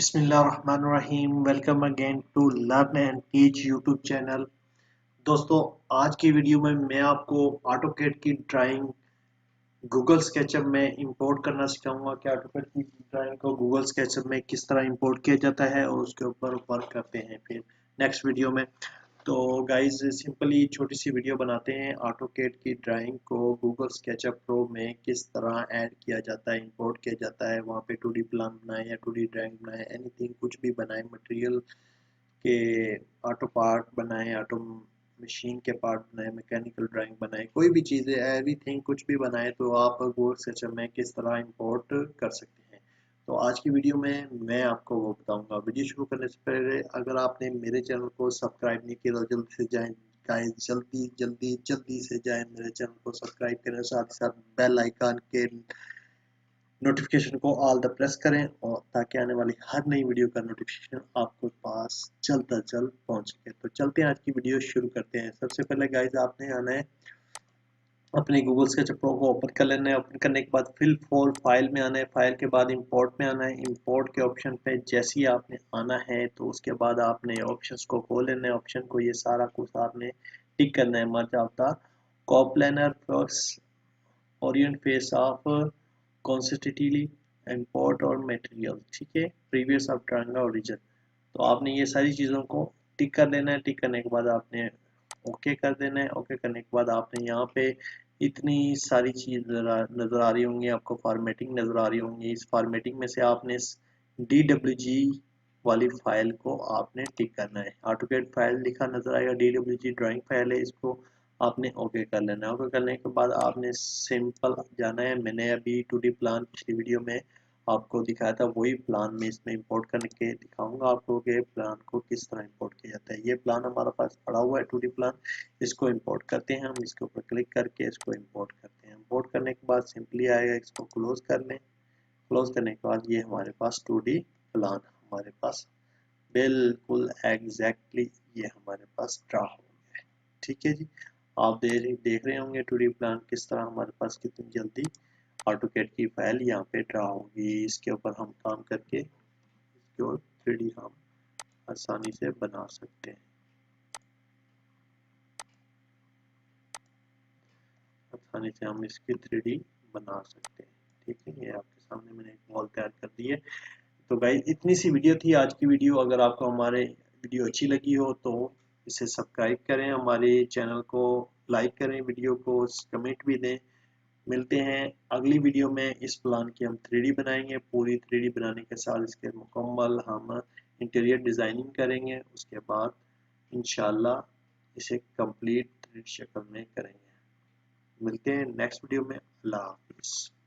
बिस्मिल्लाहिर्रहमानिर्रहीम। Welcome again to learn and teach YouTube channel. दोस्तों, आज की वीडियो में मैं आपको ऑटोकैड की ड्राइंग गूगल स्केचअप में इंपोर्ट करना सिखाऊंगा कि ऑटोकैड की ड्राइंग को गूगल स्केचअप में किस तरह इंपोर्ट किया जाता है और उसके ऊपर वर्क करते हैं फिर नेक्स्ट वीडियो में। तो गाइस, सिंपली छोटी सी वीडियो बनाते हैं ऑटोकैड की ड्राइंग को गूगल स्केचअप प्रो में किस तरह ऐड किया जाता है, इंपोर्ट किया जाता है। वहाँ पे 2D प्लान बनाए या 2D ड्राइंग बनाए, एनीथिंग कुछ भी बनाए, मटेरियल के ऑटो पार्ट बनाए, ऑटो मशीन के पार्ट बनाए, मैकेनिकल ड्राइंग बनाए, कोई भी चीज़ें एवरीथिंग कुछ भी बनाए तो आप गूगल स्केचअप में किस तरह इंपोर्ट कर सकते हैं। तो आज की वीडियो में मैं आपको वो बताऊंगा। वीडियो शुरू करने से पहले अगर आपने मेरे चैनल को सब्सक्राइब नहीं किया तो जल्दी से जाएं गाइस, जल्दी जल्दी जल्दी से जाएं मेरे चैनल को सब्सक्राइब करें, साथ ही साथ बेल आइकन के नोटिफिकेशन को ऑल द प्रेस करें और ताकि आने वाली हर नई वीडियो का नोटिफिकेशन आपको पास जल्द अज जल्द पहुंच सके। तो चलते हैं, आज की वीडियो शुरू करते हैं। सबसे पहले गाइस, आपने आना है अपने गूगल स्केचअप प्रो को ओपन कर लेना है। ओपन करने के बाद फिल फॉर फाइल में आना है। फाइल के बाद इंपोर्ट में आना है। इंपोर्ट के ऑप्शन पे जैसे ही आपने आना है तो उसके बाद आपने ऑप्शंस को खोल लेना है। ऑप्शन को ये सारा कुछ आपने टिक करना है। Merge of the coplanar orient face of constitutively import और मटेरियल, ठीक है, प्रीवियस ऑफ ड्राइंग ओरिजिन। तो आपने ये सारी चीज़ों को टिक कर देना है। टिक करने के बाद आपने ओके कर देना है। ओके करने के बाद आपने यहाँ पे इतनी सारी चीज नजर आ रही होंगी, आपको फॉर्मेटिंग नजर आ रही होंगी। इस फॉर्मेटिंग में से आपने DWG वाली फाइल को आपने टिक करना है। ऑटोकैड फाइल लिखा नजर आएगा, DWG ड्राइंग फाइल है, इसको आपने ओके कर लेना है। ओके करने के बाद आपने सिंपल जाना है। मैंने अभी 2D प्लान पिछली वीडियो में आपको दिखाया था, वही प्लान में इसमें इंपोर्ट करके दिखाऊंगा आपको कि प्लान को किस तरह इंपोर्ट किया जाता है। ये प्लान हमारे पास पड़ा हुआ है 2D प्लान, इसको इंपोर्ट करते हैं हम। इसके ऊपर क्लिक करके इसको इंपोर्ट करते हैं। इंपोर्ट करने के बाद सिंपली आएगा, इसको क्लोज कर लें। क्लोज करने के बाद ये हमारे पास 2D प्लान हमारे पास बिल्कुल एग्जैक्टली ये हमारे पास ड्रा हो गया है। ठीक है जी, आप देख रहे होंगे 2D प्लान किस तरह हमारे पास कितनी जल्दी ऑटोकैड की फाइल यहाँ पे ड्रा होगी। इसके ऊपर हम काम करके इसको 3D हम आसानी से बना सकते हैं। आसानी से हम इसकी 3D बना सकते हैं। ठीक है, ये आपके सामने मैंने एक वॉल तैयार कर दी है। तो गाइस, इतनी सी वीडियो थी आज की वीडियो। अगर आपको हमारे वीडियो अच्छी लगी हो तो इसे सब्सक्राइब करें, हमारे चैनल को लाइक करें, वीडियो को कमेंट भी दें। मिलते हैं अगली वीडियो में। इस प्लान की हम 3D बनाएंगे। पूरी 3D बनाने के साथ इसके मुकम्मल हम इंटीरियर डिज़ाइनिंग करेंगे। उसके बाद इंशाल्लाह इसे कंप्लीट 3D शक्ल में करेंगे। मिलते हैं नेक्स्ट वीडियो में। अल्लाह हाफिज़।